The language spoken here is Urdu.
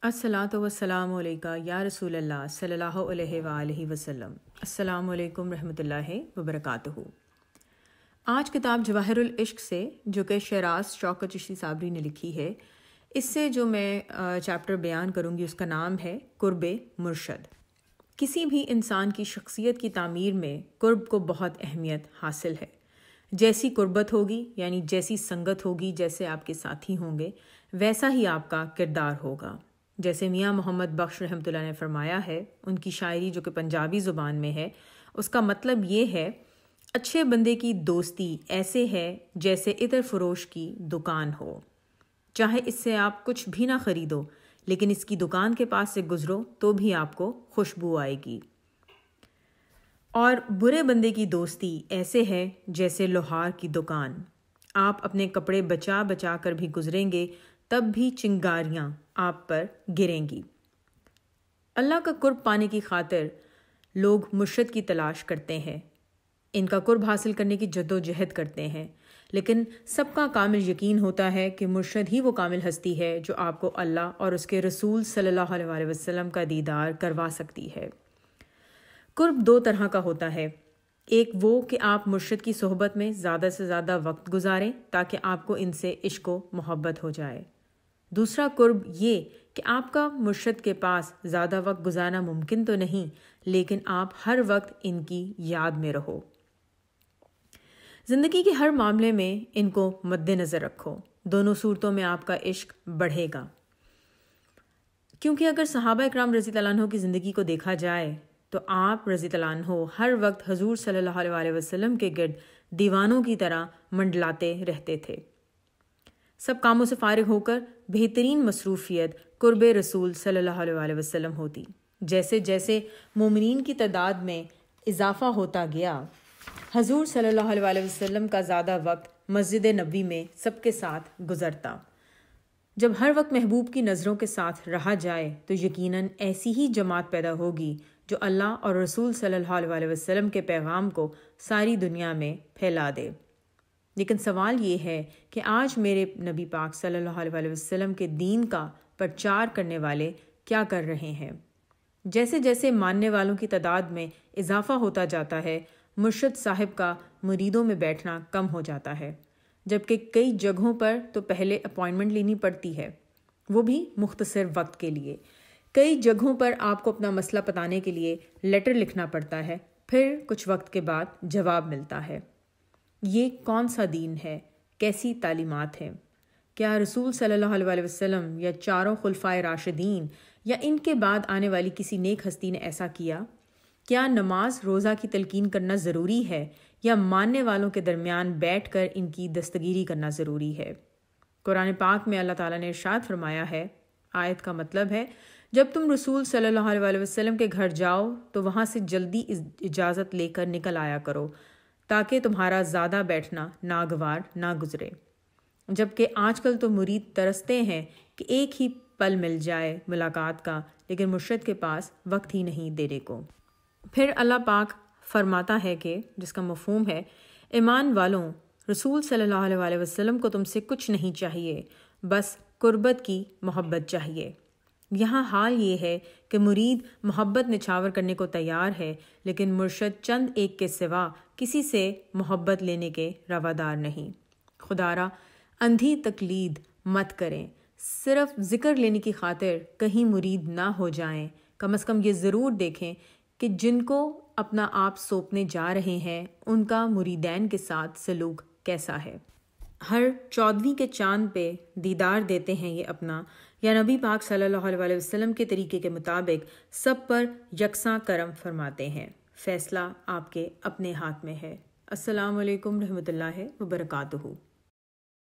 الصلاۃ والسلام علیکہ یا رسول اللہ صلی اللہ علیہ وآلہ وسلم۔ السلام علیکم رحمۃ اللہ وبرکاتہ۔ آج کتاب جواہر العشق سے، جو کہ شیراز شوکت چشتی صابری نے لکھی ہے، اس سے جو میں چیپٹر بیان کروں گی اس کا نام ہے قرب مرشد۔ کسی بھی انسان کی شخصیت کی تعمیر میں قرب کو بہت اہمیت حاصل ہے۔ جیسی قربت ہوگی، یعنی جیسی سنگت ہوگی، جیسے آپ کے ساتھی ہوں گے، ویسا ہی آپ کا کردار ہوگا۔ جیسے میاں محمد بخش رحمۃ اللہ نے فرمایا ہے، ان کی شاعری جو کہ پنجابی زبان میں ہے، اس کا مطلب یہ ہے: اچھے بندے کی دوستی ایسے ہے جیسے عطر فروش کی دکان ہو، چاہے اس سے آپ کچھ بھی نہ خریدو، لیکن اس کی دکان کے پاس سے گزرو تو بھی آپ کو خوشبو آئے گی۔ اور برے بندے کی دوستی ایسے ہے جیسے لوہار کی دکان، آپ اپنے کپڑے بچا بچا کر بھی گزریں گے تب بھی چنگاریاں آپ پر گریں گی۔ اللہ کا قرب پانے کی خاطر لوگ مرشد کی تلاش کرتے ہیں، ان کا قرب حاصل کرنے کی جد و جہد کرتے ہیں، لیکن سب کا کامل یقین ہوتا ہے کہ مرشد ہی وہ کامل ہستی ہے جو آپ کو اللہ اور اس کے رسول صلی اللہ علیہ وآلہ وسلم کا دیدار کروا سکتی ہے۔ قرب دو طرح کا ہوتا ہے، ایک وہ کہ آپ مرشد کی صحبت میں زیادہ سے زیادہ وقت گزاریں تاکہ آپ کو ان سے عشق و محبت ہو جائے۔ دوسرا قرب یہ کہ آپ کا مرشد کے پاس زیادہ وقت گزارنا ممکن تو نہیں، لیکن آپ ہر وقت ان کی یاد میں رہو۔ زندگی کے ہر معاملے میں ان کو مد نظر رکھو، دونوں صورتوں میں آپ کا عشق بڑھے گا۔ کیونکہ اگر صحابہ اکرام رضی اللہ عنہ کی زندگی کو دیکھا جائے تو آپ رضی اللہ عنہ ہر وقت حضور صلی اللہ علیہ وآلہ وسلم کے گرد دیوانوں کی طرح منڈلاتے رہتے تھے۔ سب کاموں سے فارغ ہو کر بہترین مصروفیت قرب رسول صلی اللہ علیہ وآلہ وسلم ہوتی۔ جیسے جیسے مومنین کی تعداد میں اضافہ ہوتا گیا، حضور صلی اللہ علیہ وآلہ وسلم کا زیادہ وقت مسجد نبوی میں سب کے ساتھ گزرتا۔ جب ہر وقت محبوب کی نظروں کے ساتھ رہا جائے تو یقیناً ایسی ہی جماعت پیدا ہوگی جو اللہ اور رسول صلی اللہ علیہ وآلہ وسلم کے پیغام کو ساری دنیا میں پھیلا دے۔ لیکن سوال یہ ہے کہ آج میرے نبی پاک صلی اللہ علیہ وآلہ وسلم کے دین کا پرچار کرنے والے کیا کر رہے ہیں؟ جیسے جیسے ماننے والوں کی تعداد میں اضافہ ہوتا جاتا ہے، مرشد صاحب کا مریدوں میں بیٹھنا کم ہو جاتا ہے، جبکہ کئی جگہوں پر تو پہلے اپوائنٹمنٹ لینی پڑتی ہے، وہ بھی مختصر وقت کے لیے۔ کئی جگہوں پر آپ کو اپنا مسئلہ بتانے کے لیے لیٹر لکھنا پڑتا ہے، پھر کچھ وقت کے بعد جواب ملتا ہے۔ یہ کون سا دین ہے؟ کیسی تعلیمات ہیں؟ کیا رسول صلی اللہ علیہ وآلہ وسلم یا چاروں خلفائے راشدین یا ان کے بعد آنے والی کسی نیک ہستی نے ایسا کیا؟ کیا نماز روزہ کی تلقین کرنا ضروری ہے یا ماننے والوں کے درمیان بیٹھ کر ان کی دستگیری کرنا ضروری ہے؟ قرآن پاک میں اللہ تعالیٰ نے ارشاد فرمایا ہے، آیت کا مطلب ہے: جب تم رسول صلی اللہ علیہ وآلہ وسلم کے گھر جاؤ تو وہاں سے جلدی اجازت لے کر نکل آیا کرو تاکہ تمہارا زیادہ بیٹھنا ناگوار نہ گزرے۔ جبکہ آج کل تو مرید ترستے ہیں کہ ایک ہی پل مل جائے ملاقات کا، لیکن مرشد کے پاس وقت ہی نہیں دینے کو۔ پھر اللہ پاک فرماتا ہے کہ جس کا مفہوم ہے: ایمان والوں، رسول صلی اللہ علیہ وآلہ وسلم کو تم سے کچھ نہیں چاہیے، بس قربت کی محبت چاہیے۔ یہاں حال یہ ہے کہ مرید محبت نچھاور کرنے کو تیار ہے، لیکن مرشد چند ایک کے سوا کسی سے محبت لینے کے روادار نہیں۔ خدارا اندھی تقلید مت کریں، صرف ذکر لینے کی خاطر کہیں مرید نہ ہو جائیں۔ کم از کم یہ ضرور دیکھیں کہ جن کو اپنا آپ سونپنے جا رہے ہیں ان کا مریدین کے ساتھ سلوک کیسا ہے۔ ہر 14ویں کے چاند پہ دیدار دیتے ہیں یہ اپنا، یا نبی پاک صلی اللہ علیہ وآلہ وسلم کے طریقے کے مطابق سب پر یکساں کرم فرماتے ہیں۔ فیصلہ آپ کے اپنے ہاتھ میں ہے۔ السلام علیکم رحمۃ اللہ وبرکاتہ۔